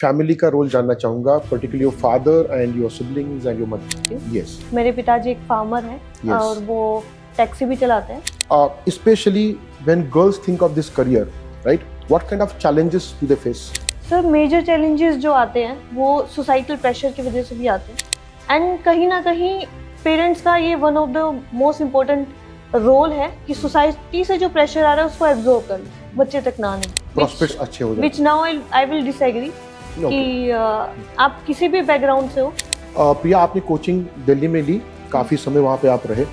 Family का role जानना चाहूंगा, particularly your father and your siblings and your mother. Yes, मेरे पिताजी एक फार्मर हैं Yes. और वो टैक्सी भी चलाते हैं। especially when girls think of this career, right? What kind of challenges do they face? Sir major challenges जो आते हैं वो सोसाइटल प्रेशर की वजह से भी आते हैं एंड कहीं ना कहीं पेरेंट्स का ये one of the most important role है कि सोसाइटी से जो प्रेशर आ रहा है उसको एब्जॉर्ब कर ले, बच्चे तक ना आने। Prospects अच्छे हो जाए। Which now I will disagree कि आप किसी भी बैकग्राउंड से हो। प्रिया, आपने कोचिंग दिल्ली में ली, काफी समय वहाँ पे आप रहे,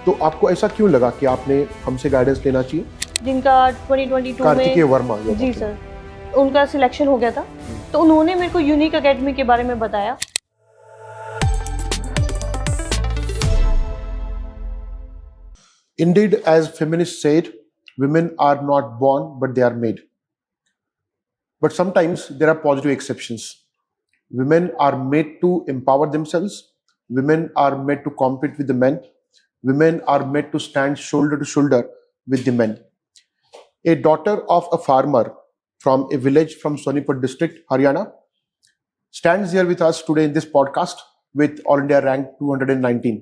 तो आपको ऐसा क्यों लगा कि आपने हमसे गाइडेंस लेना चाहिए? जिनका 2022 कार्तिकेय में वर्मा जी सर उनका सिलेक्शन हो गया था, तो उन्होंने मेरे को यूनिक एकेडमी के बारे में बताया। Indeed, as feminists said, women are not born, but they are made. But sometimes there are positive exceptions. Women are made to empower themselves. Women are made to compete with the men. Women are made to stand shoulder to shoulder with the men. A daughter of a farmer from a village from Sonipat district, Haryana, stands here with us today in this podcast with All India rank 219.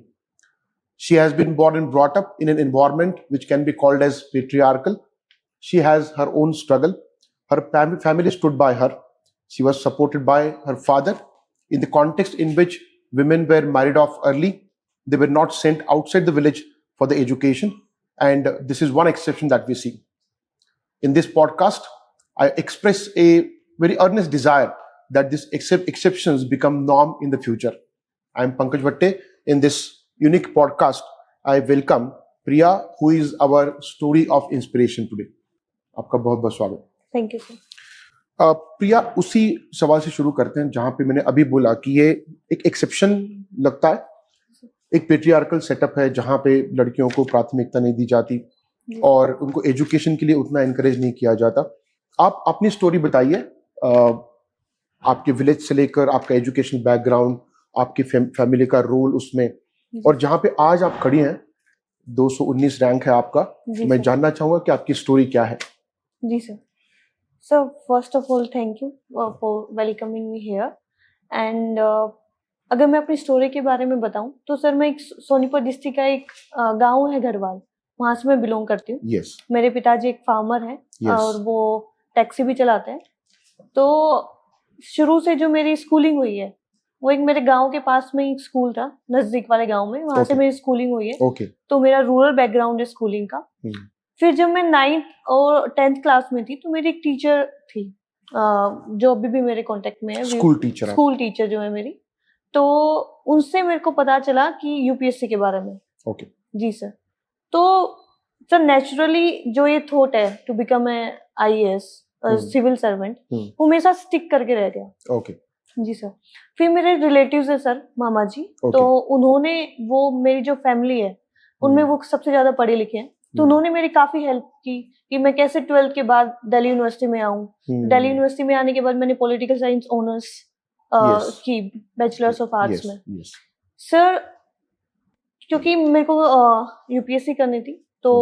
She has been born and brought up in an environment which can be called as patriarchal. She has her own struggle. Her family stood by her. She was supported by her father in the context in which women were married off early. They were not sent outside the village for the education. And this is one exception that we see. In this podcast, I express a very earnest desire that these exceptions become norm in the future. I am Pankaj Vatte. In this unique podcast, I welcome Priya, who is our story of inspiration today. आपका बहुत बहुत स्वागत। Thank you sir. प्रिया, उसी सवाल से शुरू करते हैं जहां पे मैंने अभी बोला कि ये एक एक्सेप्शन लगता है। एक पेट्रियार्कल सेटअप है जहां पे लड़कियों को प्राथमिकता नहीं दी जाती और उनको एजुकेशन के लिए उतना एनकरेज नहीं किया जाता। आप अपनी स्टोरी बताइए, आपके विलेज से लेकर आपका एजुकेशन बैकग्राउंड, आपकी फैमिली का रोल उसमें, और जहां पे आज आप खड़ी हैं, 219 रैंक है आपका। मैं जानना चाहूंगा कि आपकी स्टोरी क्या है। जी sir. So first of all thank you for welcoming me here and अगर मैं अपनी स्टोरी के बारे में बताऊं तो सर मैं एक सोनीपत डिस्ट्रिक्ट का एक गांव है घरवाल, वहां से मैं बिलोंग करती हूँ। yes. मेरे पिताजी एक फार्मर हैं और वो टैक्सी भी चलाते हैं। तो शुरू से जो मेरी स्कूलिंग हुई है वो एक मेरे गांव के पास में एक स्कूल था, नजदीक वाले गांव में, वहां से मेरी स्कूलिंग हुई है। तो मेरा रूरल बैकग्राउंड है स्कूलिंग का। फिर जब मैं 9th और 10th क्लास में थी तो मेरी एक टीचर थी जो अभी भी मेरे कांटेक्ट में है, स्कूल टीचर जो है मेरी। तो उनसे मेरे को पता चला कि यूपीएससी के बारे में। जी सर। तो सर नेचुरली जो ये थॉट है to become a IAS civil servant, वो मेरे साथ स्टिक करके रह गया। जी सर। फिर मेरे रिलेटिव्स है सर, मामा जी, तो उन्होंने, वो मेरी जो फैमिली है उनमें वो सबसे ज्यादा पढ़े लिखे हैं, तो उन्होंने मेरी काफी हेल्प की कि मैं कैसे 12th के बाद दिल्ली यूनिवर्सिटी में आऊँ। दिल्ली यूनिवर्सिटी में आने के बाद मैंने पॉलिटिकल साइंस ऑनर्स की, बैचलर्स ऑफ आर्ट्स में। सर क्योंकि मेरे को यूपीएससी करनी थी तो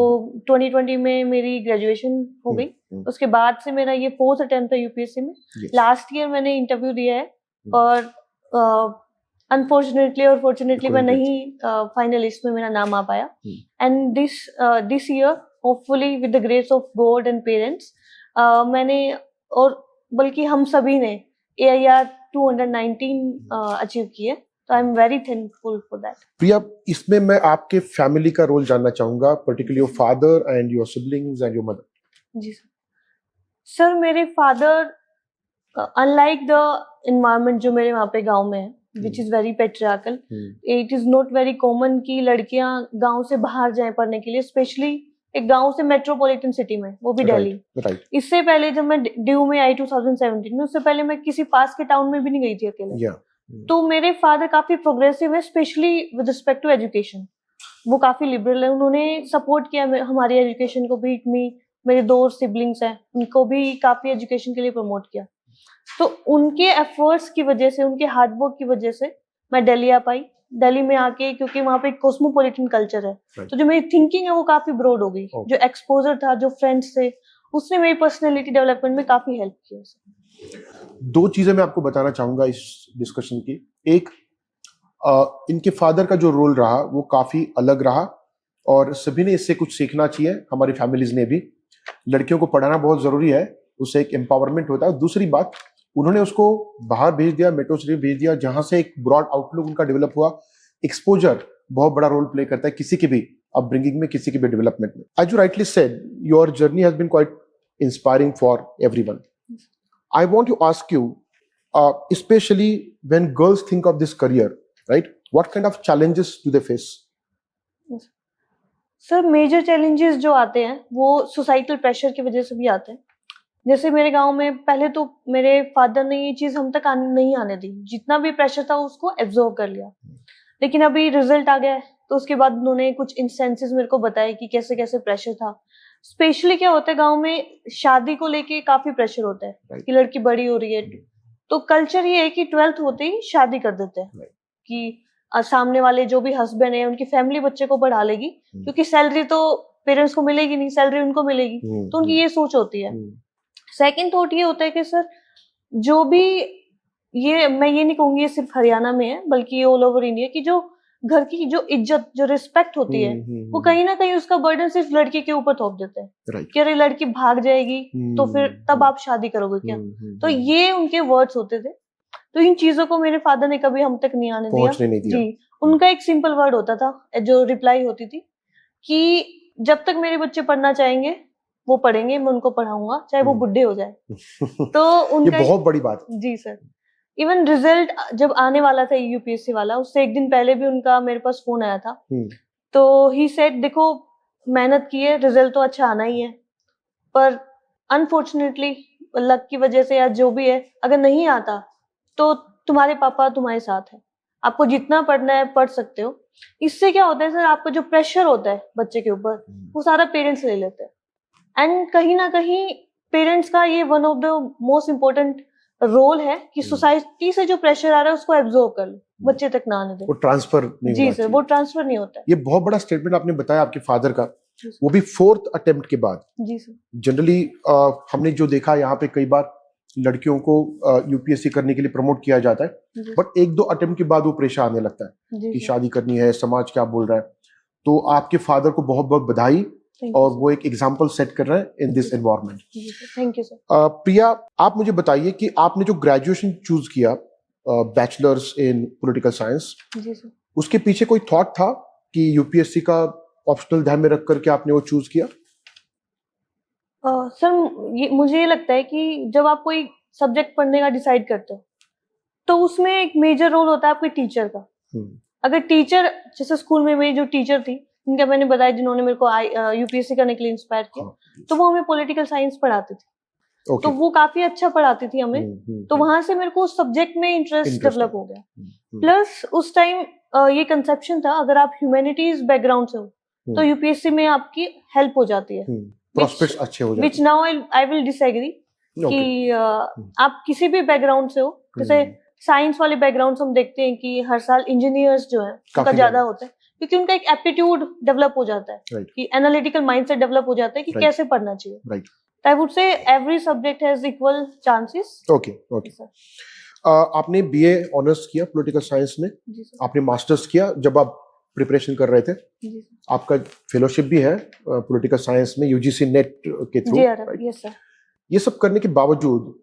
2020 में मेरी ग्रेजुएशन हो गई। उसके बाद से मेरा ये 4th अटेम्प्ट था यूपीएससी में। लास्ट ईयर मैंने इंटरव्यू दिया है और अनफॉर्चुनेटली और फॉर्चुनेटली मैं नहीं फाइनल लिस्ट में मेरा नाम आ पाया। And this year hopefully with the grace of God and parents मैंने, और बल्कि हम सभी ने AIR 219 अचीव की है। तो I am very thankful for that. Priya, इसमें मैं आपके फैमिली का रोल जानना चाहूंगा, particularly your father and your siblings and your mother. जी सर। सर मेरे फादर, अनलाइक द एनवायरनमेंट जो मेरे वहाँ पे गांव में है, which is very patriarchal, it is not very common कि लड़कियां गांव से बाहर जाएं पढ़ने के लिए, स्पेशली एक गांव से मेट्रोपॉलिटन सिटी में, वो भी दिल्ली। इससे पहले जब मैं ड्यू में आई 2017 में, उससे पहले मैं किसी पास के टाउन में भी नहीं गई थी अकेले। तो मेरे फादर काफी प्रोग्रेसिव है, specially with respect to education. वो काफी लिबरल है, उन्होंने सपोर्ट किया हमारी एजुकेशन को भी। मेरे 2 सिबलिंग्स हैं, उनको भी काफी एजुकेशन के लिए प्रमोट किया। तो उनके एफर्ट्स की वजह से, उनके हार्डवर्क की वजह से मैं दिल्ली आ पाई। दिल्ली में आके, क्योंकि वहाँ पे कॉस्मोपॉलिटन कल्चर है, तो जो मेरी थिंकिंग है वो काफी ब्रॉड हो गई। जो एक्सपोजर था, जो फ्रेंड्स थे, उसने मेरी पर्सनैलिटी डेवलपमेंट में काफी हेल्प किया। दो चीजें मैं आपको बताना चाहूंगा इस डिस्कशन की। एक, इनके फादर का जो रोल रहा वो काफी अलग रहा और सभी ने इससे कुछ सीखना चाहिए, हमारी फैमिलीज ने भी। लड़कियों को पढ़ाना बहुत जरूरी है, उससे एक एम्पावरमेंट होता है। दूसरी बात, उन्होंने उसको बाहर भेज दिया, मेट्रो सिटी भेज दिया, जहां से एक ब्रॉड आउटलुक उनका डेवलप हुआ। एक्सपोजर बहुत बड़ा रोल प्ले करता है किसी की भी अपब्रिंगिंग में, किसी के भी डेवलपमेंट में। As you rightly said, your journey has been quite inspiring for everyone. I want to ask you, especially when girls think of this career, right? What kind of challenges do they face? Sir major challenges जो आते हैं वो societal pressure की वजह से भी आते हैं। जैसे मेरे गांव में पहले तो मेरे फादर ने ये चीज हम तक नहीं आने दी, जितना भी प्रेशर था उसको एब्जॉर्ब कर लिया। लेकिन अभी रिजल्ट आ गया है तो उसके बाद उन्होंने कुछ इंस्टेंसेस मेरे को बताए कि कैसे कैसे प्रेशर था। स्पेशली क्या होता है गांव में, शादी को लेके काफी प्रेशर होता है कि लड़की बड़ी हो रही है, तो कल्चर ये है कि 12th होते ही शादी कर देते हैं कि सामने वाले जो भी हस्बैंड है उनकी फैमिली बच्चे को पढ़ा लेगी, क्योंकि सैलरी तो पेरेंट्स को मिलेगी नहीं, सैलरी उनको मिलेगी, तो उनकी ये सोच होती है। सेकंड थॉट ये होता है कि सर जो भी, ये मैं ये नहीं कहूंगी ये सिर्फ हरियाणा में है बल्कि ऑल ओवर इंडिया, की जो घर की जो इज्जत, जो रिस्पेक्ट होती है वो कहीं ना कहीं उसका बर्डन सिर्फ लड़के के ऊपर थोप देते हैं कि अरे लड़की भाग जाएगी तो फिर तब आप शादी करोगे क्या। तो ये उनके वर्ड्स होते थे। तो इन चीजों को मेरे फादर ने कभी हम तक नहीं आने दिया। जी, उनका एक सिंपल वर्ड होता था, जो रिप्लाई होती थी कि जब तक मेरे बच्चे पढ़ना चाहेंगे वो पढ़ेंगे, मैं उनको पढ़ाऊंगा चाहे वो बुढ़े हो जाए। तो उनका ये बहुत बड़ी बात। जी सर, इवन रिजल्ट जब आने वाला था यूपीएससी वाला, उससे एक दिन पहले भी उनका मेरे पास फोन आया था। तो ही सेड देखो मेहनत की है, रिजल्ट तो अच्छा आना ही है, पर अनफॉर्चुनेटली लक की वजह से या जो भी है, अगर नहीं आता तो तुम्हारे पापा तुम्हारे साथ है, आपको जितना पढ़ना है पढ़ सकते हो। इससे क्या होता है सर, आपका जो प्रेशर होता है बच्चे के ऊपर वो सारा पेरेंट्स ले लेते हैं। एंड कहीं ना कहीं पेरेंट्स का ये one of the most important role है कि सोसाइटी से जो प्रेशर आ रहा है उसको एब्जॉर्ब कर लो, बच्चे तक ना आने दे, वो ट्रांसफर नहीं। जी सर, वो ट्रांसफर नहीं होता है। ये बहुत बड़ा स्टेटमेंट आपने बताया आपके फादर का, वो भी 4th अटेम्प्ट के बाद। जी सर। जनरली हमने जो देखा यहाँ पे कई बार लड़कियों को यूपीएससी करने के लिए प्रमोट किया जाता है, बट 1-2 अटेम्प्ट के बाद वो प्रेशर आने लगता है कि शादी करनी है, समाज क्या बोल रहा है। तो आपके फादर को बहुत बहुत बधाई, और वो एक एग्जाम्पल सेट कर रहे हैं in this environment. Thank you sir. Priya, आप मुझे बताइए कि आपने जो ग्रेजुएशन चूज किया, बैचलर्स इन पॉलिटिकल साइंस, उसके पीछे कोई थॉट था कि यूपीएससी का ऑप्शनल ध्यान में रख करके आपने वो चूज किया? सर मुझे ये लगता है कि जब आप कोई सब्जेक्ट पढ़ने का डिसाइड करते हो तो उसमें एक मेजर रोल होता है आपके टीचर का। अगर टीचर, जैसे स्कूल में मेरी जो टीचर थी, जिनका मैंने बताया, जिन्होंने मेरे को यूपीएससी करने के लिए इंस्पायर किया, तो वो हमें पॉलिटिकल साइंस पढ़ाते थे। तो वो काफी अच्छा पढ़ाती थी हमें, तो वहां से मेरे को उस सब्जेक्ट में इंटरेस्ट डेवलप हो गया। प्लस उस टाइम ये कंसेप्शन था, अगर आप ह्यूमैनिटीज बैकग्राउंड से हो तो यूपीएससी में आपकी हेल्प हो जाती है, प्रॉस्पेक्ट्स अच्छे हो जाते हैं। Which now I will disagree कि आप किसी भी बैकग्राउंड से हो, जैसे साइंस वाले बैकग्राउंड हम देखते हैं कि हर साल इंजीनियर्स जो है उनका ज्यादा होता है, क्योंकि उनका एक एप्टीट्यूड डेवलप हो जाता है कि एनालिटिकल माइंडसेट डेवलप हो जाता है कि कैसे पढ़ना चाहिए। I would say every subject has equal chances. Okay. आपने बीए ऑनर्स किया पॉलिटिकल साइंस में, आपने मास्टर्स किया जब आप प्रिपरेशन कर रहे थे, आपका फेलोशिप भी है पॉलिटिकल साइंस में यूजीसी नेट के थ्रू। Yes sir. ये सब करने के बावजूद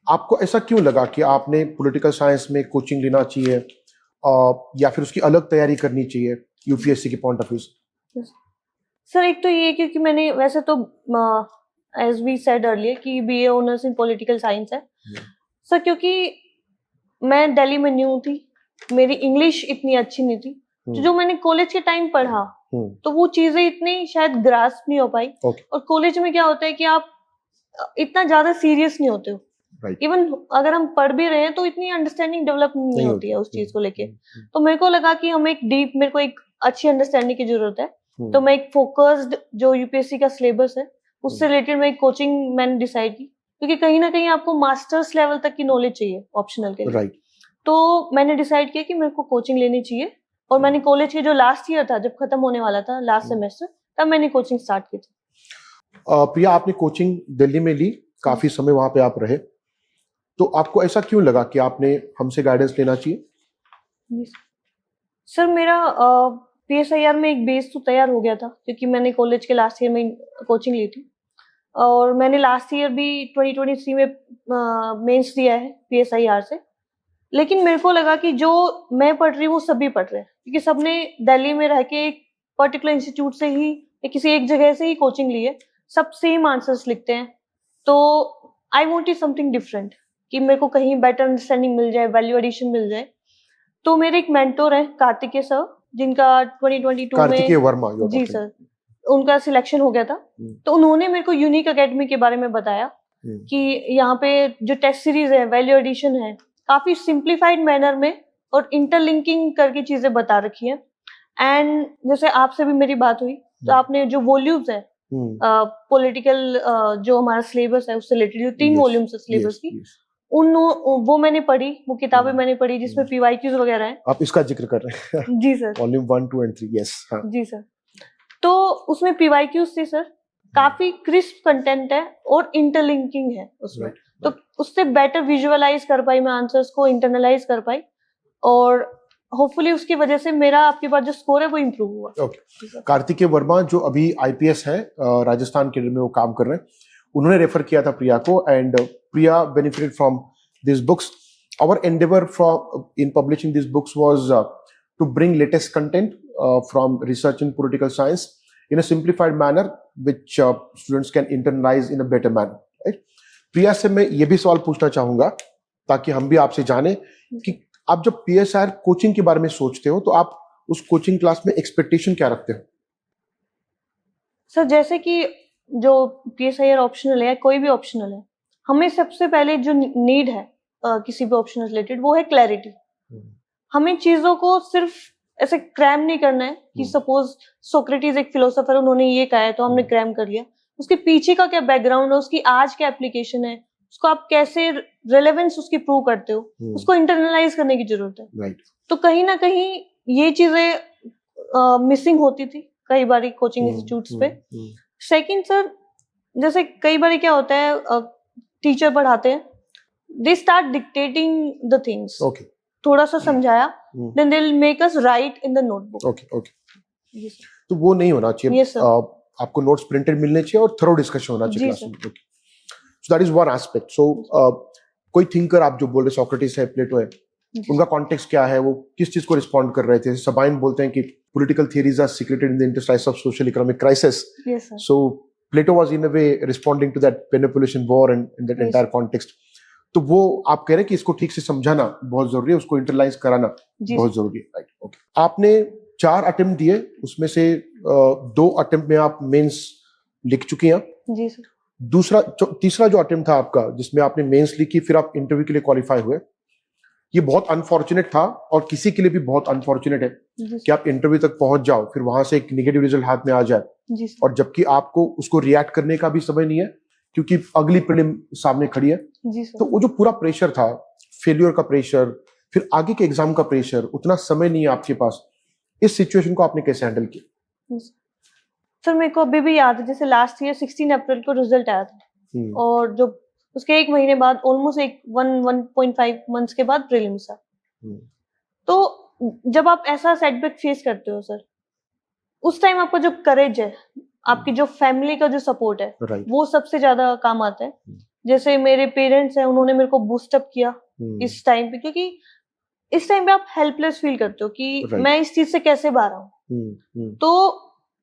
आपको ऐसा क्यों लगा कि आपने पॉलिटिकल साइंस में कोचिंग लेना चाहिए या फिर उसकी अलग तैयारी करनी चाहिए यूपीएससी के पॉइंट ऑफ व्यू से? सर एक तो ये क्योंकि मैंने वैसे तो एज वी सेड अर्लियर कि BA honours in political science है सर, क्योंकि मैं दिल्ली में न्यू थी, मेरी इंग्लिश इतनी अच्छी नहीं थी, जो मैंने कॉलेज के टाइम पढ़ा तो वो चीजें इतनी शायद ग्रास्प नहीं हो पाई। और कॉलेज में क्या होता है कि आप इतना ज्यादा सीरियस नहीं होते हो, इवन अगर हम पढ़ भी रहे हैं तो इतनी अंडरस्टैंडिंग डेवलप नहीं होती है उस चीज को लेके। तो मेरे को लगा कि हमें मेरे को एक अच्छी अंडरस्टैंडिंग की जरूरत है, तो मैं एक फोकस्ड जो यूपीएससी का सिलेबस है उससे रिलेटेड मैं एक कोचिंग मैंने डिसाइड की, क्योंकि कहीं ना कहीं आपको मास्टर्स लेवल तक की नॉलेज चाहिए ऑप्शनल के लिए। तो मैंने डिसाइड किया कि मेरे को कोचिंग लेनी चाहिए, और मैंने कॉलेज के जो लास्ट ईयर था, जब खत्म होने वाला था लास्ट सेमेस्टर, तब मैंने कोचिंग स्टार्ट की थी। प्रिया, आपने कोचिंग दिल्ली में ली, काफी समय वहां पे आप रहे, तो आपको ऐसा क्यों लगा कि आपने हमसे गाइडेंस लेना चाहिए? सर मेरा PSIR में एक बेस तो तैयार हो गया था, क्योंकि मैंने कॉलेज के लास्ट ईयर में कोचिंग ली थी और मैंने लास्ट ईयर भी 2023 में मेंस दिया है PSIR से। लेकिन मेरे को लगा कि जो मैं पढ़ रही हूँ वो सभी पढ़ रहे हैं, क्योंकि सबने दिल्ली में रह के एक पर्टिकुलर इंस्टीट्यूट से ही या किसी एक जगह से ही कोचिंग ली है, सब सेम आंसर्स लिखते हैं। तो आई वांटेड समथिंग डिफरेंट, कि मेरे को कहीं बेटर अंडरस्टैंडिंग मिल जाए, वैल्यू एडिशन मिल जाए। तो मेरे एक मेंटोर है कार्तिकेय सर, जिनका 2022 कार्तिकेय में वर्मा जी सर उनका सिलेक्शन हो गया था। तो उन्होंने मेरे को यूनिक एकेडमी के बारे में बताया कि यहाँ पे जो टेस्ट सीरीज है, वैल्यू एडिशन है, काफी सिंप्लीफाइड मैनर में और इंटरलिंकिंग करके चीजें बता रखी है। एंड जैसे आपसे भी मेरी बात हुई, तो आपने जो वॉल्यूम्स है पॉलिटिकल जो हमारा सिलेबस है उससे रिलेटेड, जो 3 वॉल्यूम्स है सिलेबस की, वो मैंने पढ़ी, वो किताबें मैंने पढ़ी जिसमें PYQs वगैरह हैं। आप इसका जिक्र कर रहे हैं? जी सर, वॉल्यूम 1, 2 एंड 3। यस हाँ जी सर। तो उसमें PYQs थे सर, काफी क्रिस्प कंटेंट है और इंटरलिंकिंग है उसमें। तो उससे बेटर विजुअलाइज कर पाई मैं आंसर्स को, इंटरनलाइज कर पाई, और होपफुली उसकी वजह से मेरा आपके पास जो स्कोर है वो इम्प्रूव हुआ। ओके। कार्तिकेय वर्मा जो अभी IPS है, राजस्थान केडर में वो काम कर रहे हैं, उन्होंने रेफर किया था प्रिया को, and Priya benefited from this books. Our endeavour from in publishing this books was to bring latest content from research in political science in a simplified manner which students can internalize in a better manner, right? प्रिया से मैं ये भी सवाल पूछना चाहूंगा ताकि हम भी आपसे जाने कि आप जब PSIR कोचिंग के बारे में सोचते हो तो आप उस कोचिंग क्लास में एक्सपेक्टेशन क्या रखते हो? सर जैसे कि जो PSIR ऑप्शनल है, कोई भी ऑप्शनल है, हमें सबसे पहले जो नीड है किसी भी ऑप्शन रिलेटेड, वो है क्लैरिटी। हमें चीजों को सिर्फ ऐसे क्रैम नहीं करना है कि सपोज सोक्रेटिस एक फिलोसोफर, उन्होंने ये कहा है तो हमने क्रैम कर लिया। उसके पीछे का क्या बैकग्राउंड है, उसकी आज क्या एप्लीकेशन है, उसको आप कैसे रेलेवेंस उसकी प्रूव करते हो, उसको इंटरनलाइज करने की जरूरत है। राइट। तो कहीं ना कहीं ये चीजें मिसिंग होती थी कई बार कोचिंग इंस्टीट्यूट्स पे। सेकंड सर, जैसे कई बार क्या होता है, टीचर पढ़ाते हैं, they start dictating the things. Okay. थोड़ा सा समझाया, then they'll make us write in the notebook. Okay. Yes, तो वो नहीं होना चाहिए। Yes, sir. आपको नोट्स प्रिंटेड मिलने चाहिए और थरो डिस्कशन होना चाहिए क्लास में। So that is one aspect. So कोई थिंकर आप जो बोल रहे, सोक्रेटिस है, प्लेटो है, उनका कॉन्टेक्स्ट क्या है, वो किस चीज को रिस्पॉन्ड कर रहे थे? सबाइन बोलते हैं कि political theories are secreted in the interstices of social economic crisis. So Plato was in a way responding to that Peloponnesian war and in that entire context. तो वो आप कह रहे हैं कि इसको ठीक से समझाना बहुत जरूरी है, उसको इंटरलाइज कराना बहुत जरूरी है। Right, okay. आपने 4 अटेम्प्ट दिए, उसमें से 2 अटेम्प्ट में आप मेंस लिख चुकी हैं। जी सर। तीसरा जो अटेम्प्ट था आपका, जिसमें आपने मेंस लिखी, फिर आप इंटरव्यू के लिए क्वालिफाई हुए, ये बहुत अनफॉर्चुनेट था और किसी के लिए भी बहुत अनफॉर्चुनेट है कि आप इंटरव्यू तक पहुंच जाओ, फिर वहां से एक नेगेटिव रिजल्ट हाथ में आ जाए, और जबकि आपको उसको रिएक्ट करने का भी समय नहीं है क्योंकि अगली प्रीलिम सामने खड़ी है। तो वो जो पूरा प्रेशर था, फेल्योर का प्रेशर, फिर आगे के एग्जाम का प्रेशर, उतना समय नहीं है आपके पास। इस सिचुएशन को आपने कैसे हैंडल किया? सर मेरे को अभी भी याद है, जैसे लास्ट ईयर 16 अप्रैल को रिजल्ट आया था, और जो उसके 1 महीने बाद, ऑलमोस्ट 1.5 मंथ्स के बाद प्रीलिम्स था। तो जब आप ऐसा सेटबैक फेस करते हो सर, उस टाइम आपका जो करेज है, आपकी जो फैमिली का जो सपोर्ट है, वो सबसे ज्यादा काम आता है। जैसे मेरे पेरेंट्स हैं, उन्होंने मेरे को बूस्टअप किया इस टाइम पे, क्योंकि इस टाइम पे आप हेल्पलेस फील करते हो कि मैं इस चीज से कैसे बाहर आऊं। तो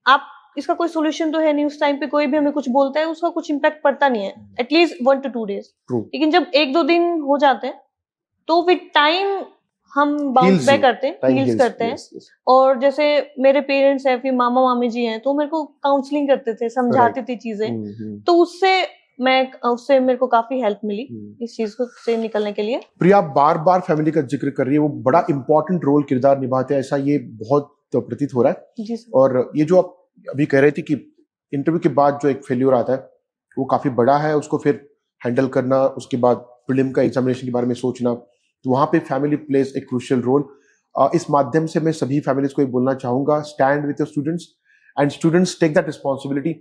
आप, इसका कोई सोल्यूशन तो है नहीं। उस टाइम पे कोई भी हमें कुछ बोलता है, उसका कुछ इम्पैक्ट पड़ता नहीं है, एटलीस्ट 1 to 2 डेज। लेकिन जब 1-2 दिन हो जाते हैं तो विद टाइम हम बाउंस बैक करते हैं, हील्स करते हैं। और जैसे मेरे पेरेंट्स हैं, फिर मामा मामी जी हैं, तो मेरे को काउंसलिंग करते थे, समझाते थे चीजें। तो उससे मेरे को काफी हेल्प मिली इस चीज को से निकलने के लिए। प्रिया बार बार फैमिली का जिक्र कर रही है, वो बड़ा इंपॉर्टेंट रोल किरदार निभाते हैं, ऐसा ये बहुत प्रतीत हो रहा है। जी सर। और ये जो आप अभी कह रहे थे कि इंटरव्यू के बाद जो एक फेल्योर आता है वो काफी बड़ा है, उसको फिर हैंडल करना, उसके बाद प्रीलिम का एग्जामिनेशन के बारे में सोचना, तो वहां पे family plays a crucial role. इस माध्यम से मैं सभी फैमिलीज को बोलना चाहूंगा, stand with your students and students take that responsibility.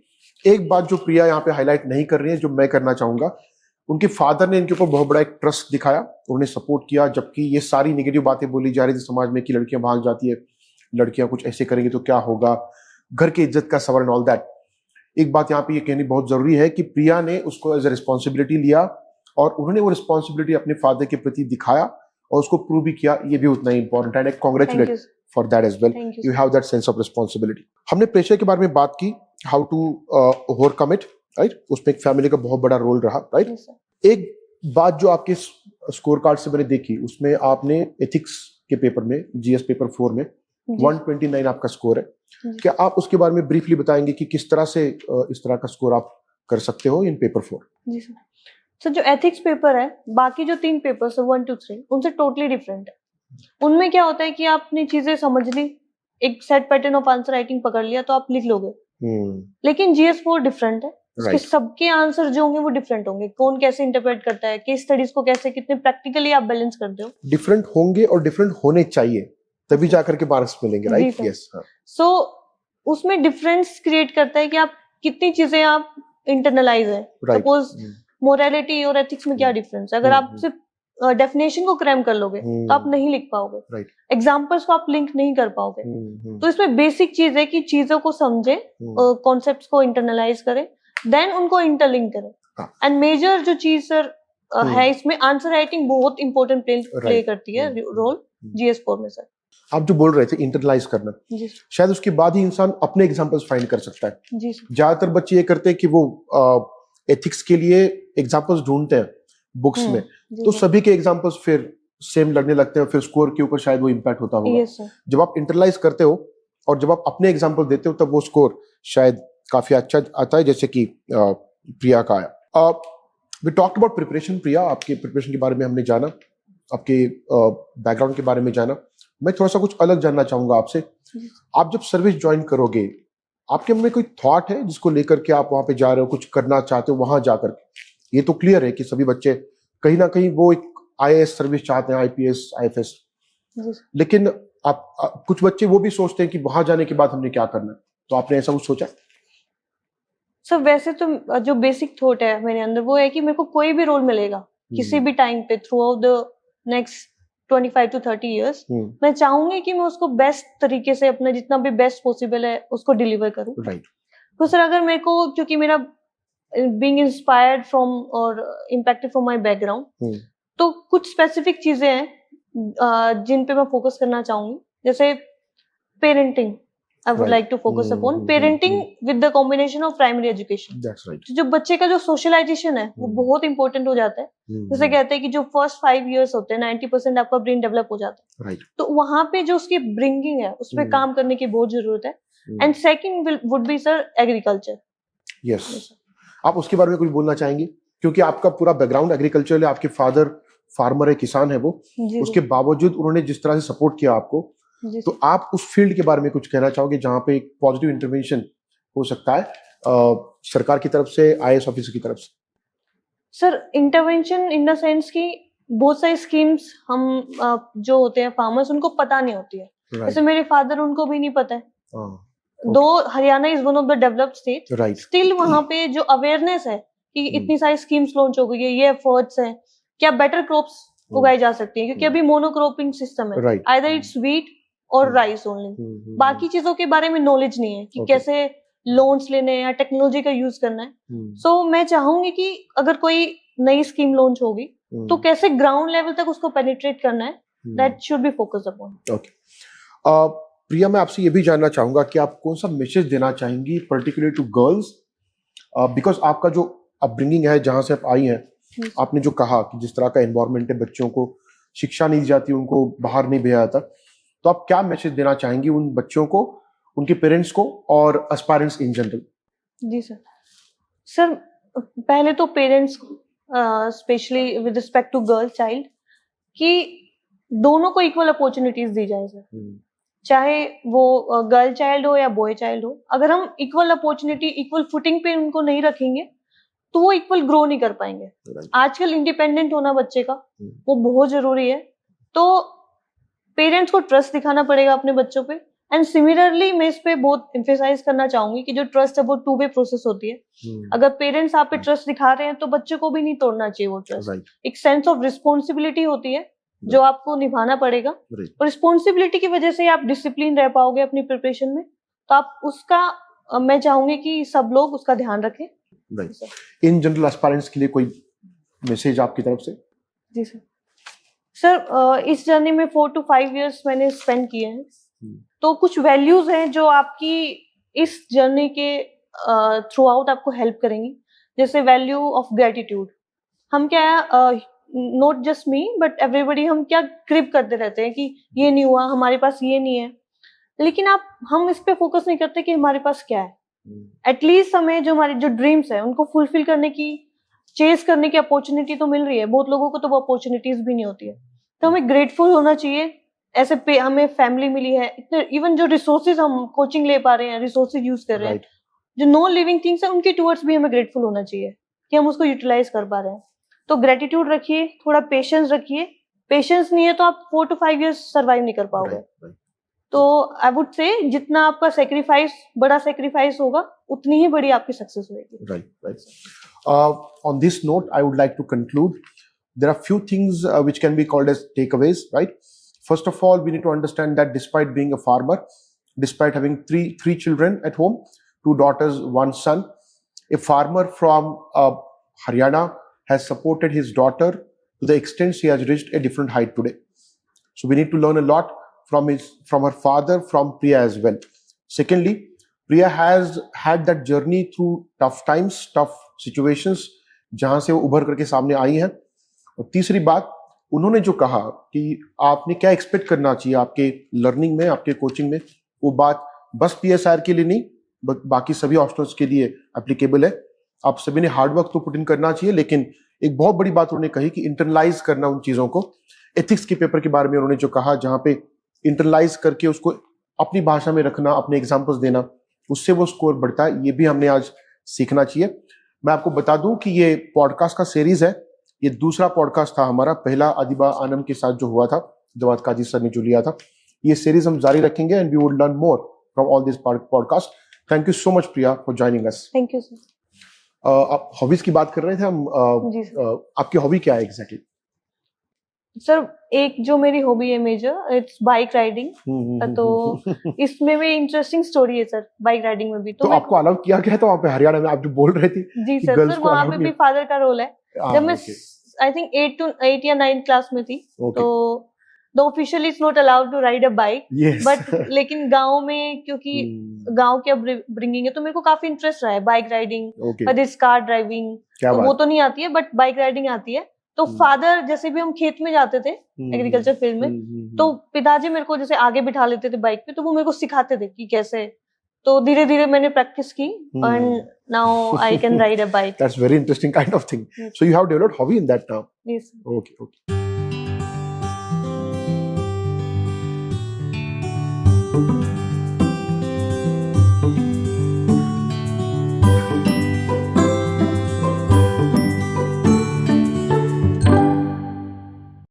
एक बात जो प्रिया यहाँ पे हाईलाइट नहीं कर रही है, जो मैं करना चाहूंगा, उनके फादर ने इनके ऊपर बहुत बड़ा एक ट्रस्ट दिखाया, उन्होंने सपोर्ट किया, जबकि ये सारी नेगेटिव बातें बोली जा रही थी समाज में कि लड़कियां भाग जाती है, लड़कियां कुछ ऐसे करेंगी तो क्या होगा, घर की इज्जत का सवाल एंड ऑल दैट। एक बात यहाँ पे ये कहनी बहुत जरूरी है कि प्रिया ने उसको एज ए रिस्पॉन्सिबिलिटी लिया और उन्होंने वो रिस्पॉन्सिबिलिटी अपने फादर के प्रति दिखाया और उसको प्रूव भी किया, ये भी उतना ही इंपॉर्टेंट है। Congratulate for that as well, you have that sense of responsibility. हमने प्रेशर के बारे में बात की, how to overcome it, right, उसमें एक फैमिली का बहुत बड़ा रोल रहा, राइट। एक बात जो आपके स्कोर कार्ड से मैंने देखी, उसमें आपने एथिक्स के पेपर में, जीएस पेपर 4 में 129 आपका स्कोर है। क्या आप उसके बारे में ब्रीफली बताएंगे कि किस तरह से इस तरह का स्कोर आप कर सकते हो इन पेपर 4? जी सर। सर जो एथिक्स पेपर है, बाकी जो 3 पेपर्स है 1 2 3 उनसे टोटली डिफरेंट है। उनमें क्या होता है कि आपने चीजें समझ ली, एक set pattern of answer writing पकड़ लिया तो आप लिख लोगे। लेकिन जीएस4 डिफरेंट है, उसके सबके आंसर जो होंगे वो डिफरेंट होंगे। कौन कैसे इंटरप्रेट करता है, केस स्टडीज को कैसे, कितने प्रैक्टिकली आप बैलेंस करते हो, डिफरेंट होंगे और डिफरेंट होने चाहिए, तभी जाकर के मार्क्स मिलेंगे, राइट? यस। सो उसमें डिफरेंस क्रिएट करता है कि आप कितनी चीजें आप इंटरनलाइज है। सपोज मोरालिटी और एथिक्स में क्या डिफरेंस है, अगर आप सिर्फ डेफिनेशन को क्रैम कर लोगे तो आप नहीं लिख पाओगे, एग्जाम्पल्स को आप लिंक नहीं कर पाओगे। तो इसमें बेसिक चीज है कि चीजों को समझे, कॉन्सेप्ट्स को इंटरनलाइज करे, देन उनको इंटरलिंक करे। एंड मेजर जो चीज सर है इसमें, आंसर राइटिंग बहुत इंपॉर्टेंट प्ले करती है रोल जीएस4 में। सर आप जो बोल रहे थे इंटरनलाइज करना, शायद उसके बाद ही इंसान अपने एग्जांपल्स फाइंड कर सकता है। ज्यादातर बच्चे ये करते हैं कि वो एथिक्स के लिए एग्जांपल्स ढूंढते हैं बुक्स में, तो सभी के एग्जांपल्स फिर सेम लगने लगते हैं, फिर स्कोर के ऊपर शायद वो इम्पैक्ट होता होगा। जब आप इंटरनलाइज करते हो और जब आप अपने एग्जांपल देते हो तब वो स्कोर शायद काफी अच्छा आता है, जैसे कि प्रिया का आया। We talked about preparation. Priya, आपके प्रिपरेशन के बारे में हमने जाना, आपके बैकग्राउंड के बारे में जाना। मैं थोड़ा सा कुछ अलग जानना चाहूंगा आपसे। आप जब सर्विस ज्वाइन करोगे, आपके मन में कोई थॉट है जिसको लेकर के आप वहां पे जा रहे हो, कुछ करना चाहते हो वहां जाकर? ये तो क्लियर है कि सभी बच्चे कहीं ना कहीं वो एक आईएएस सर्विस चाहते हैं, आईपीएस, आईएफएस, लेकिन आप कुछ बच्चे वो भी सोचते हैं कि वहां जाने के बाद हमने क्या करना है। तो आपने ऐसा कुछ सोचा? सर वैसे तो जो बेसिक थॉट है मेरे अंदर वो है कि मेरे को कोई भी रोल मिलेगा किसी भी टाइम पे, through out the next 25 to 30 years, मैं चाहूंगी कि मैं उसको बेस्ट तरीके से, अपना जितना भी बेस्ट पॉसिबल है उसको डिलीवर करूं। तो सर अगर मेरे को, क्योंकि मेरा बीइंग इंस्पायर्ड फ्रॉम और इम्पैक्टेड फ्रॉम माय बैकग्राउंड, तो कुछ स्पेसिफिक चीजें हैं जिन पे मैं फोकस करना चाहूंगी। जैसे parenting, I would like to focus upon parenting with the combination of primary education. That's right. जो बच्चे का जो सोशलाइजेशन है वो बहुत इंपॉर्टेंट हो जाता है। जैसे कहते हैं कि जो फर्स्ट 5 years होते हैं 90% आपका ब्रेन डेवलप हो जाता है। तो वहां पे जो उसकी ब्रिंगिंग है उस पर काम करने की बहुत जरूरत है। And second would be sir agriculture. Yes, आप उसके बारे में कुछ बोलना चाहेंगे? क्योंकि आपका पूरा बैकग्राउंड एग्रीकल्चर है, आपके फादर फार्मर है, किसान है वो, उसके बावजूद उन्होंने जिस तरह से सपोर्ट किया आपको, तो आप उस फील्ड के बारे में कुछ कहना चाहोगे जहां पे एक पॉजिटिव इंटरवेंशन हो सकता है सरकार की तरफ से, आईएएस ऑफिसर की तरफ से? Sir intervention in the sense कि बहुत सारी स्कीम्स हम जो होते हैं फार्मर्स, उनको पता नहीं होती है। जैसे मेरे फादर, उनको भी नहीं पता है। दो Haryana is one of the developed state, still वहां पे जो अवेयरनेस है कि इतनी सारी स्कीम्स लॉन्च हो गई है, ये एफर्ट्स हैं, क्या बेटर क्रॉप्स उगाई जा सकती है, क्योंकि अभी मोनोक्रॉपिंग सिस्टम है, आइदर इट्स व्हीट और राइस ओनली। बाकी चीजों के बारे में नॉलेज नहीं है कि कैसे लोन्स लेने हैं या टेक्नोलॉजी का यूज करना है। सो मैं चाहूंगी कि अगर कोई नई स्कीम लॉन्च होगी तो कैसे ग्राउंड लेवल तक उसको पेनिट्रेट करना है, that should be focus upon. Okay Priya, मैं आपसे ये भी जानना चाहूंगा कि आप कौन सा मैसेज देना चाहेंगी पर्टिकुलरली टू गर्ल्स, बिकॉज आपका जो अपब्रिंगिंग है, जहां से आप आई हैं, आपने जो कहा कि जिस तरह का एनवायरनमेंट है, बच्चों को शिक्षा नहीं दी जाती, उनको बाहर नहीं भेजा जाता, तो आप क्या मैसेज देना चाहेंगी उन बच्चों को, उनके पेरेंट्स को और एस्पायरेंट्स इन जनरल? जी सर पहले तो parents specially with respect to girl child, कि दोनों को इक्वल अपॉर्चुनिटीज दी जाए सर, चाहे वो गर्ल चाइल्ड हो या बॉय चाइल्ड हो। अगर हम इक्वल अपॉर्चुनिटी, इक्वल फुटिंग पे उनको नहीं रखेंगे तो वो इक्वल ग्रो नहीं कर पाएंगे। आजकल इंडिपेंडेंट होना बच्चे का वो बहुत जरूरी है। तो पेरेंट्स को ट्रस्ट दिखाना पड़ेगा अपने बच्चों पे, एंड सिमिलरली मैं इस पे बहुत एम्फेसाइज करना चाहूंगी कि जो ट्रस्ट है वो टू वे प्रोसेस होती है। अगर पेरेंट्स आप पे ट्रस्ट दिखा रहे हैं तो बच्चे को भी नहीं तोड़ना चाहिए वो ट्रस्ट। एक सेंस ऑफ रिस्पॉन्सिबिलिटी होती है जो आपको निभाना पड़ेगा, और रिस्पॉन्सिबिलिटी की वजह से आप डिसिप्लिन रह पाओगे अपनी प्रिपरेशन में। तो आप उसका मैं चाहूंगी कि सब लोग उसका ध्यान रखें। इन जनरल एस्पायरेंट्स के लिए कोई मैसेज आपकी तरफ से? जी सर, इस जर्नी में 4 to 5 years मैंने स्पेंड किए हैं, तो कुछ वैल्यूज हैं जो आपकी इस जर्नी के थ्रू आउट आपको हेल्प करेंगी। जैसे वैल्यू ऑफ ग्रेटिट्यूड। हम क्या not just me but everybody, हम क्या क्रिप करते रहते हैं कि ये नहीं हुआ, हमारे पास ये नहीं है, लेकिन हम इस पे फोकस नहीं करते कि हमारे पास क्या है। एटलीस्ट हमें जो हमारे जो ड्रीम्स है उनको फुलफिल करने की, चेस करने की अपॉर्चुनिटी तो मिल रही है। बहुत लोगों को तो वो अपॉर्चुनिटीज भी नहीं होती है, तो हमें ग्रेटफुल होना चाहिए। ऐसे पे हमें फैमिली मिली है, इतने इवन जो रिसोर्सेज हम कोचिंग ले पा रहे हैं, रिसोर्सेज यूज कर रहे हैं, जो नॉन लिविंग थिंग्स है उनके टूवर्ड्स भी हमें ग्रेटफुल होना चाहिए कि हम उसको यूटिलाइज कर पा रहे हैं। तो ग्रेटिट्यूड रखिए, थोड़ा पेशेंस रखिए। पेशेंस नहीं है तो आप 4 to 5 years सर्वाइव नहीं कर पाओगे। तो आई वुड से जितना आपका सेक्रीफाइस, बड़ा सेक्रीफाइस होगा, उतनी ही बड़ी आपकी सक्सेस होगी। Right. On this note, I would like to conclude. There are few things which can be called as takeaways, right? First of all, we need to understand that despite being a farmer, despite having three children at home, 2 daughters, 1 son, a farmer from Haryana has supported his daughter to the extent she has reached a different height today. So we need to learn a lot from her father, from Priya as well. Secondly, Priya has had that journey through tough times, tough situations, जहां से वो उभर करके सामने आई है। और तीसरी बात, उन्होंने जो कहा कि आपने क्या एक्सपेक्ट करना चाहिए आपके लर्निंग में, आपके कोचिंग में, वो बात बस PSR के लिए नहीं, बाकी सभी ऑप्शनल्स के लिए एप्लीकेबल है। आप सभी ने हार्ड वर्क तो पुट इन करना चाहिए, लेकिन एक बहुत बड़ी बात उन्होंने कही कि इंटरनलाइज करना उन चीजों को। एथिक्स के पेपर के बारे में उन्होंने जो कहा, जहां पे इंटरनलाइज करके उसको अपनी भाषा में रखना, अपने एग्जाम्पल्स देना, उससे वो स्कोर बढ़ता है, ये भी हमने आज सीखना चाहिए। मैं आपको बता दूं कि ये पॉडकास्ट का सीरीज है, ये दूसरा पॉडकास्ट था हमारा। पहला अदिबा आनम के साथ जो हुआ था, जवाद काजी सर ने जो लिया था। ये सीरीज हम जारी रखेंगे and we would learn more from all this podcast. Thank you so much Priya for joining us. Thank you sir. आप हॉबीज की बात कर रहे थे हम। आपकी हॉबी क्या है एग्जैक्टली? सर, एक जो मेरी हॉबी है मेजर, इट्स बाइक राइडिंग। तो इसमें भी इंटरेस्टिंग स्टोरी है सर, बाइक राइडिंग में भी। तो आपको अलाउ किया गया था वहाँ पे हरियाणा में? आप जो बोल रहे थे जी सर, वहाँ पे भी फादर का रोल है। जब मैं आई थिंक 8 या 9 क्लास में थी, तो the officially it's not allowed to ride a bike, but लेकिन गांव में, क्योंकि गांव की अपब्रिंगिंग है, तो मेरे को काफी इंटरेस्ट रहा है बाइक राइडिंग, कार ड्राइविंग। तो वो तो नहीं आती है, बट बाइक राइडिंग आती है। तो फादर, जैसे भी हम खेत में जाते थे एग्रीकल्चर फील्ड में, तो पिताजी मेरे को जैसे आगे बिठा लेते थे बाइक पे, तो वो मेरे को सिखाते थे कि कैसे। तो धीरे धीरे मैंने प्रैक्टिस की and now I can ride a bike. That's very interesting kind of thing. So you have developed hobby in that now? Yes. Okay.